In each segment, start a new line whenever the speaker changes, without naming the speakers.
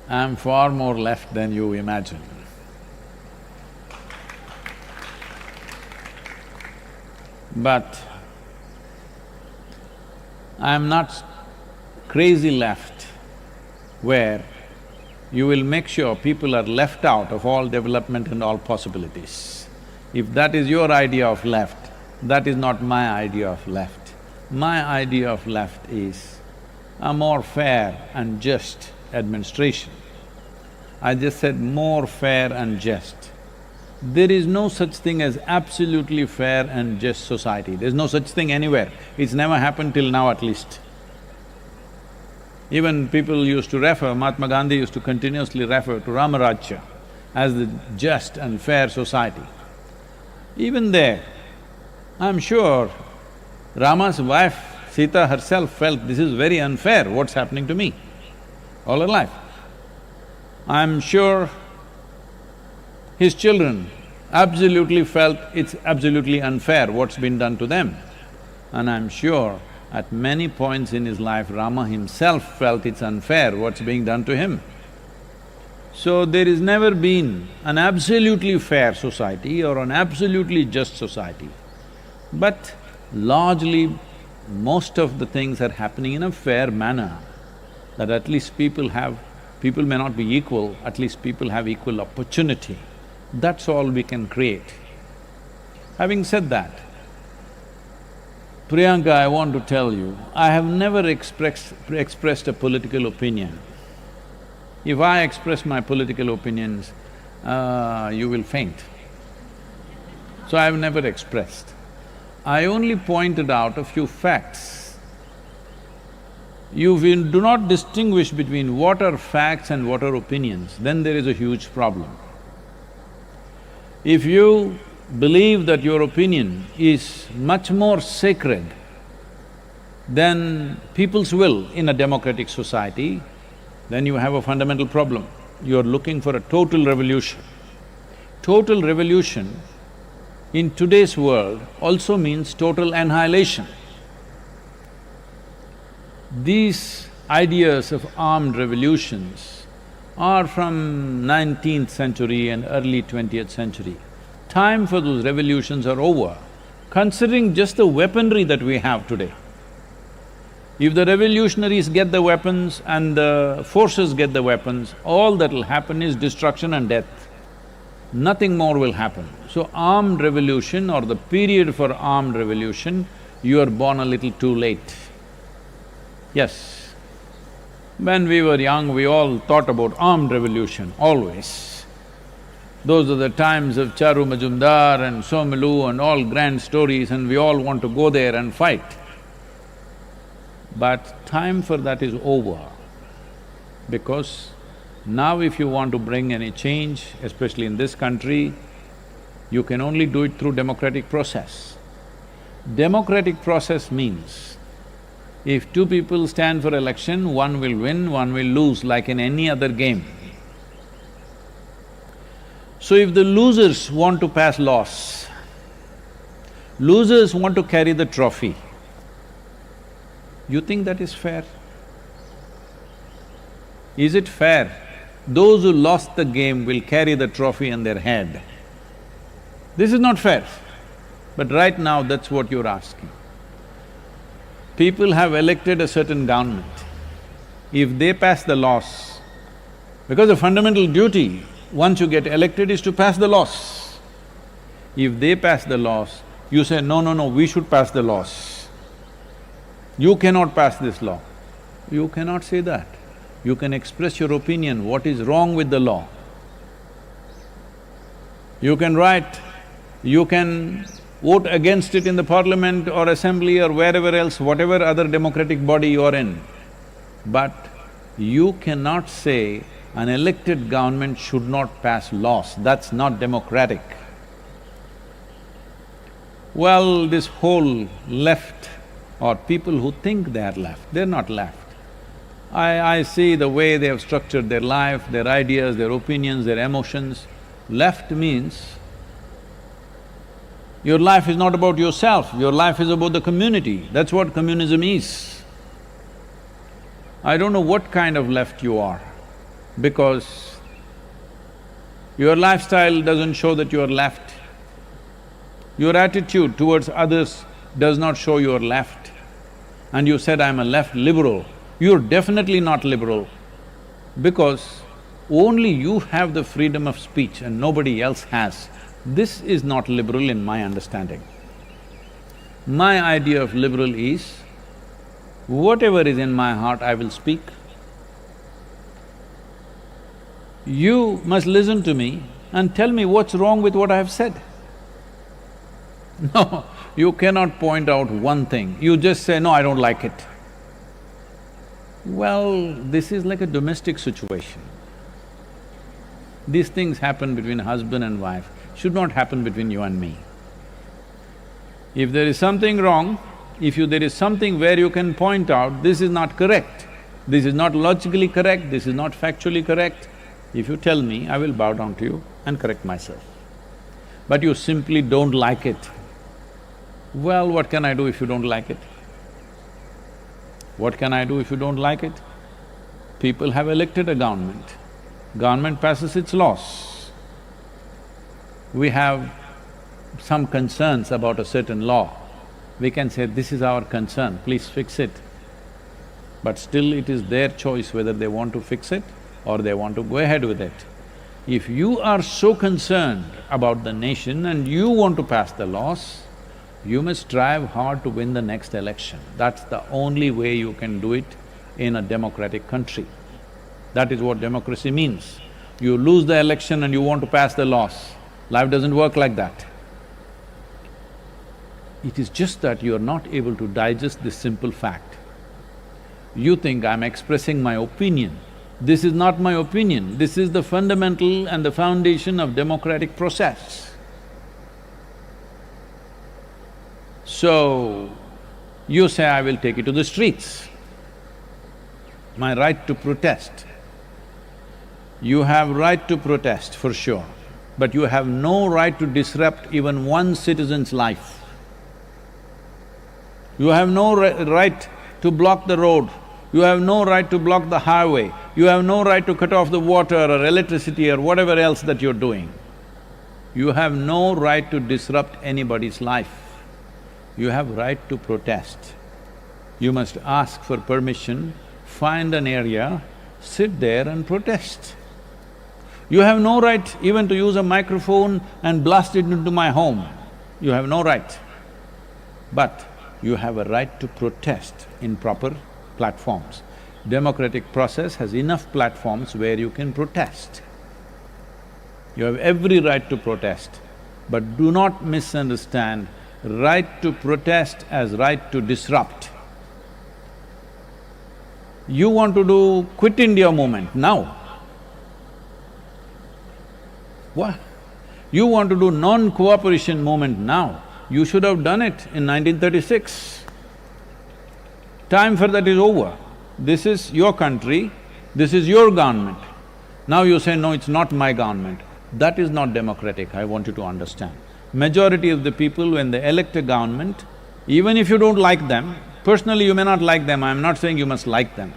I'm far more left than you imagine. But I'm not crazy left where you will make sure people are left out of all development and all possibilities. If that is your idea of left, that is not my idea of left. My idea of left is a more fair and just administration. I just said more fair and just. There is no such thing as absolutely fair and just society, there's no such thing anywhere. It's never happened till now at least. Even people used to refer, Mahatma Gandhi used to continuously refer to Ramarajya as the just and fair society. Even there, I'm sure Rama's wife, Sita herself felt, this is very unfair, what's happening to me all her life. I'm sure his children absolutely felt it's absolutely unfair what's been done to them. And I'm sure at many points in his life, Rama himself felt it's unfair what's being done to him. So there has never been an absolutely fair society or an absolutely just society. But largely, most of the things are happening in a fair manner, that at least people may not be equal, at least people have equal opportunity. That's all we can create. Having said that, Priyanka, I want to tell you, I have never expressed a political opinion. If I express my political opinions, you will faint. So I've never expressed. I only pointed out a few facts. If you do not distinguish between what are facts and what are opinions, then there is a huge problem. If you believe that your opinion is much more sacred than people's will in a democratic society, then you have a fundamental problem. You're looking for a total revolution. Total revolution in today's world also means total annihilation. These ideas of armed revolutions are from 19th century and early 20th century. Time for those revolutions are over, considering just the weaponry that we have today. If the revolutionaries get the weapons and the forces get the weapons, all that'll happen is destruction and death. Nothing more will happen. So armed revolution or the period for armed revolution, you are born a little too late. Yes, when we were young, we all thought about armed revolution, always. Those are the times of Charu Majumdar and Somilu and all grand stories, and we all want to go there and fight. But time for that is over, because now if you want to bring any change, especially in this country, you can only do it through democratic process. Democratic process means, if two people stand for election, one will win, one will lose, like in any other game. So if the losers want to pass laws, losers want to carry the trophy, you think that is fair? Is it fair? Those who lost the game will carry the trophy on their head. This is not fair. But right now, that's what you're asking. People have elected a certain government. If they pass the laws, because the fundamental duty, once you get elected, is to pass the laws. If they pass the laws, you say, no, we should pass the laws. You cannot pass this law. You cannot say that. You can express your opinion, what is wrong with the law. You can write, you can vote against it in the parliament or assembly or wherever else, whatever other democratic body you are in. But you cannot say an elected government should not pass laws, that's not democratic. Well, this whole left or people who think they are left, they're not left. I see the way they have structured their life, their ideas, their opinions, their emotions. Left means your life is not about yourself, your life is about the community. That's what communism is. I don't know what kind of left you are. because your lifestyle doesn't show that you are left. Your attitude towards others does not show you are left. And you said, I'm a left liberal. You're definitely not liberal because only you have the freedom of speech and nobody else has. This is not liberal in my understanding. My idea of liberal is, whatever is in my heart, I will speak. You must listen to me and tell me what's wrong with what I have said. No, you cannot point out one thing, you just say, no, I don't like it. Well, this is like a domestic situation. These things happen between husband and wife, should not happen between you and me. If there is something wrong, there is something where you can point out, this is not correct, this is not logically correct, this is not factually correct, if you tell me, I will bow down to you and correct myself. But you simply don't like it. Well, what can I do if you don't like it? What can I do if you don't like it? People have elected a government. Government passes its laws. We have some concerns about a certain law. We can say, this is our concern, please fix it. But still it is their choice whether they want to fix it or they want to go ahead with it. If you are so concerned about the nation and you want to pass the laws, you must strive hard to win the next election. That's the only way you can do it in a democratic country. That is what democracy means. You lose the election and you want to pass the laws. Life doesn't work like that. It is just that you are not able to digest this simple fact. You think, I'm expressing my opinion. This is not my opinion, this is the fundamental and the foundation of democratic process. So, you say, I will take it to the streets. My right to protest. You have right to protest for sure, but you have no right to disrupt even one citizen's life. You have no right to block the road, you have no right to block the highway, you have no right to cut off the water or electricity or whatever else that you're doing. You have no right to disrupt anybody's life. You have right to protest. You must ask for permission, find an area, sit there and protest. You have no right even to use a microphone and blast it into my home. You have no right. But you have a right to protest in proper platforms. Democratic process has enough platforms where you can protest. You have every right to protest, but do not misunderstand right to protest as right to disrupt. You want to do Quit India movement now. What? You want to do non-cooperation movement now. You should have done it in 1936. Time for that is over. This is your country, this is your government. Now you say, no, it's not my government. That is not democratic, I want you to understand. Majority of the people, when they elect a government, even if you don't like them, personally you may not like them, I'm not saying you must like them,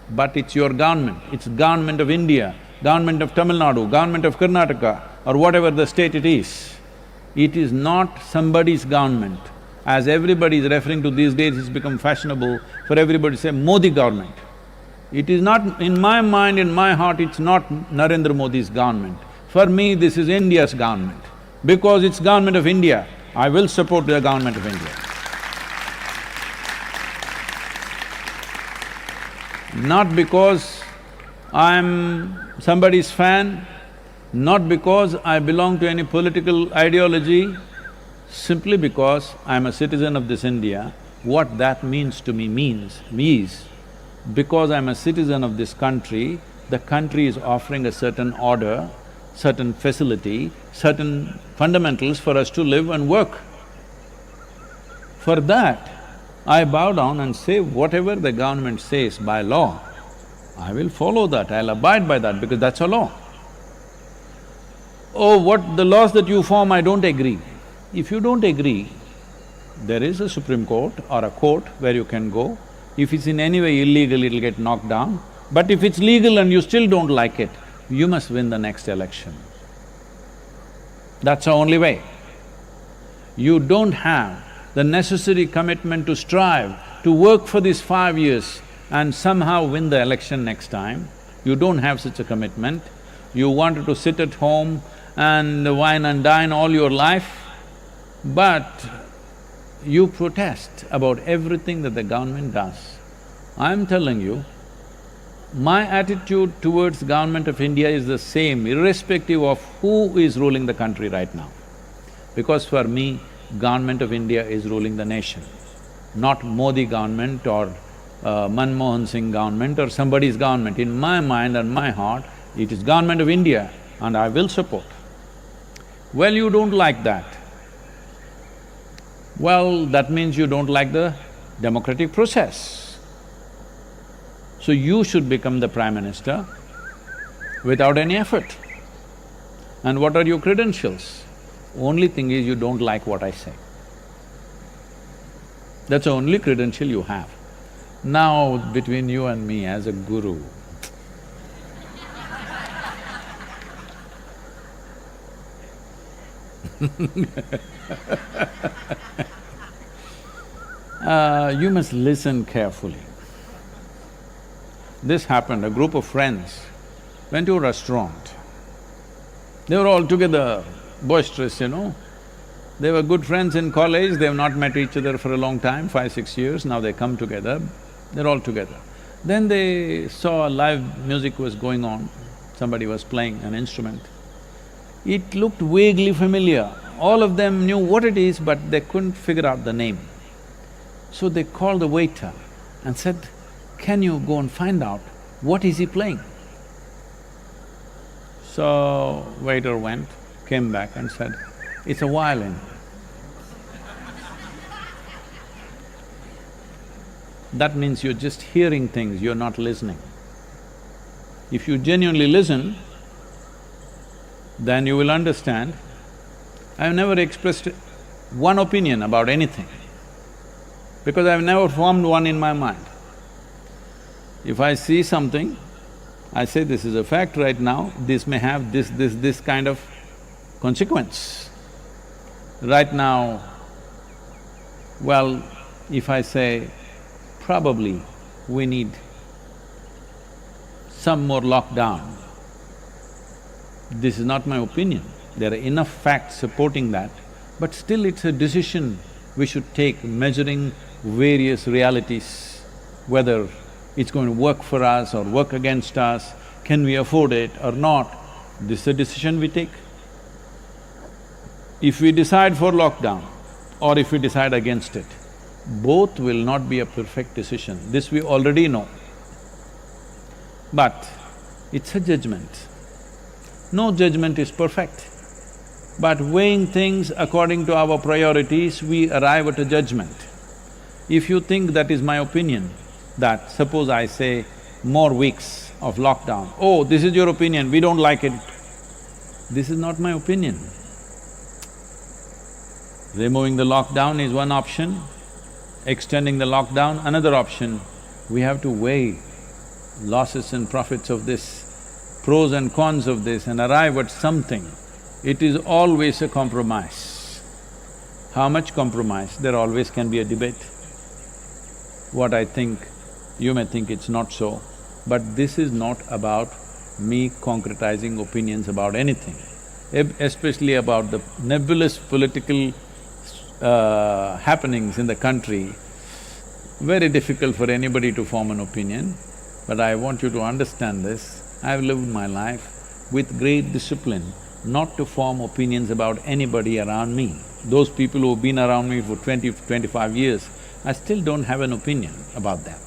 but it's your government, it's government of India, government of Tamil Nadu, government of Karnataka, or whatever the state it is. It is not somebody's government. As everybody is referring to these days, it's become fashionable for everybody to say Modi government. It is not… in my mind, in my heart, it's not Narendra Modi's government. For me, this is India's government. Because it's government of India, I will support the government of India. Not because I'm somebody's fan, not because I belong to any political ideology, simply because I'm a citizen of this India. What that means to me is, because I'm a citizen of this country, the country is offering a certain order, certain facility, certain fundamentals for us to live and work. For that, I bow down and say whatever the government says by law, I will follow that, I'll abide by that because that's a law. Oh, what the laws that you form, I don't agree. If you don't agree, there is a Supreme Court or a court where you can go. If it's in any way illegal, it'll get knocked down. But if it's legal and you still don't like it, you must win the next election. That's the only way. You don't have the necessary commitment to strive, to work for these 5 years and somehow win the election next time. You don't have such a commitment. You wanted to sit at home and wine and dine all your life, but you protest about everything that the government does. I'm telling you, my attitude towards government of India is the same, irrespective of who is ruling the country right now. Because for me, government of India is ruling the nation, not Modi government or Manmohan Singh government or somebody's government. In my mind and my heart, it is government of India and I will support. Well, you don't like that. Well, that means you don't like the democratic process. So you should become the Prime Minister without any effort. And what are your credentials? Only thing is you don't like what I say. That's the only credential you have. Now, between you and me as a guru, you must listen carefully. This happened, a group of friends went to a restaurant. They were all together, boisterous, They were good friends in college, they've not met each other for a long time, 5-6 years, now they come together, they're all together. Then they saw live music was going on, somebody was playing an instrument. It looked vaguely familiar. All of them knew what it is, but they couldn't figure out the name. So they called the waiter and said, "Can you go and find out what is he playing?" So waiter went, came back and said, "It's a violin." That means you're just hearing things, you're not listening. If you genuinely listen, then you will understand. I've never expressed one opinion about anything, because I've never formed one in my mind. If I see something, I say this is a fact right now, this may have this kind of consequence. Right now, well, if I say, probably we need some more lockdown, this is not my opinion. There are enough facts supporting that, but still it's a decision we should take, measuring various realities, whether it's going to work for us or work against us, can we afford it or not, this is a decision we take. If we decide for lockdown or if we decide against it, both will not be a perfect decision, this we already know. But it's a judgment. No judgment is perfect. But weighing things according to our priorities, we arrive at a judgment. If you think that is my opinion, that suppose I say more weeks of lockdown, oh, this is your opinion, we don't like it. This is not my opinion. Removing the lockdown is one option, extending the lockdown another option. We have to weigh losses and profits of this, pros and cons of this and arrive at something. It is always a compromise. How much compromise? There always can be a debate. What I think, you may think it's not so, but this is not about me concretizing opinions about anything, especially about the nebulous political happenings in the country. Very difficult for anybody to form an opinion, but I want you to understand this. I've lived my life with great discipline, not to form opinions about anybody around me. Those people who've been around me for 20-25 years, I still don't have an opinion about them.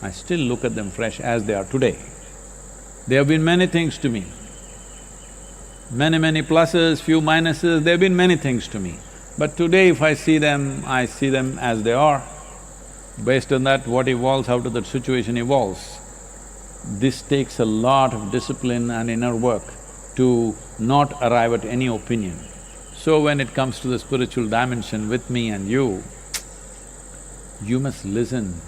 I still look at them fresh as they are today. They have been many things to me. Many pluses, few minuses, there have been many things to me. But today if I see them as they are. Based on that, what evolves out of that situation evolves. This takes a lot of discipline and inner work to not arrive at any opinion. So when it comes to the spiritual dimension with me and you must listen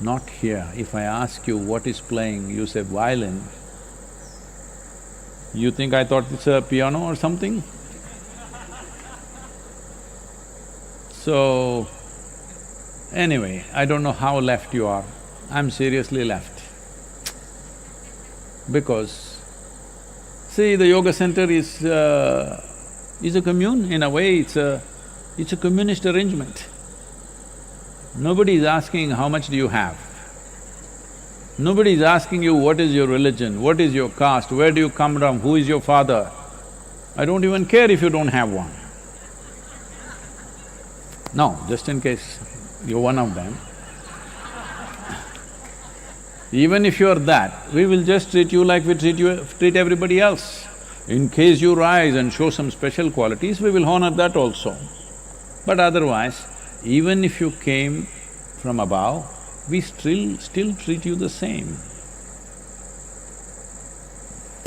not here. If I ask you what is playing, you say violin, you think I thought it's a piano or something? So, anyway, I don't know how left you are. I'm seriously left. Because, see, the yoga center is a commune. In a way, it's a communist arrangement. Nobody is asking how much do you have. Nobody is asking you what is your religion, what is your caste, where do you come from, who is your father. I don't even care if you don't have one. No, just in case you're one of them. Even if you're that, we will just treat you like we treat everybody else. In case you rise and show some special qualities, we will honor that also. But otherwise, even if you came from above, we still treat you the same.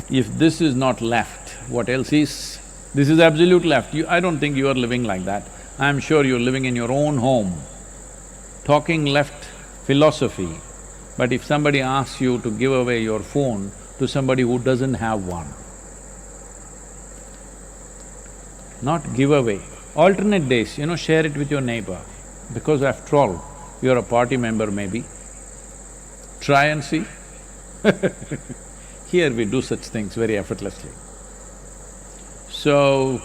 If this is not left, what else is? This is absolute left. I don't think you are living like that. I'm sure you're living in your own home, talking left philosophy. But if somebody asks you to give away your phone to somebody who doesn't have one, not give away, alternate days, share it with your neighbor. Because after all, you're a party member maybe. Try and see. Here we do such things very effortlessly. So,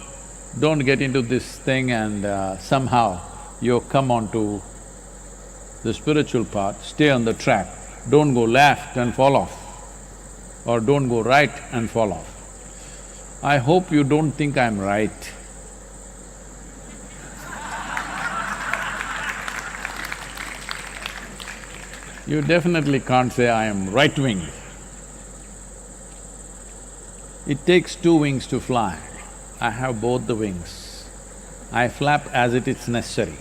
don't get into this thing and somehow you come onto the spiritual path, stay on the track. Don't go left and fall off, or don't go right and fall off. I hope you don't think I'm right. You definitely can't say I am right-wing. It takes two wings to fly. I have both the wings. I flap as it is necessary.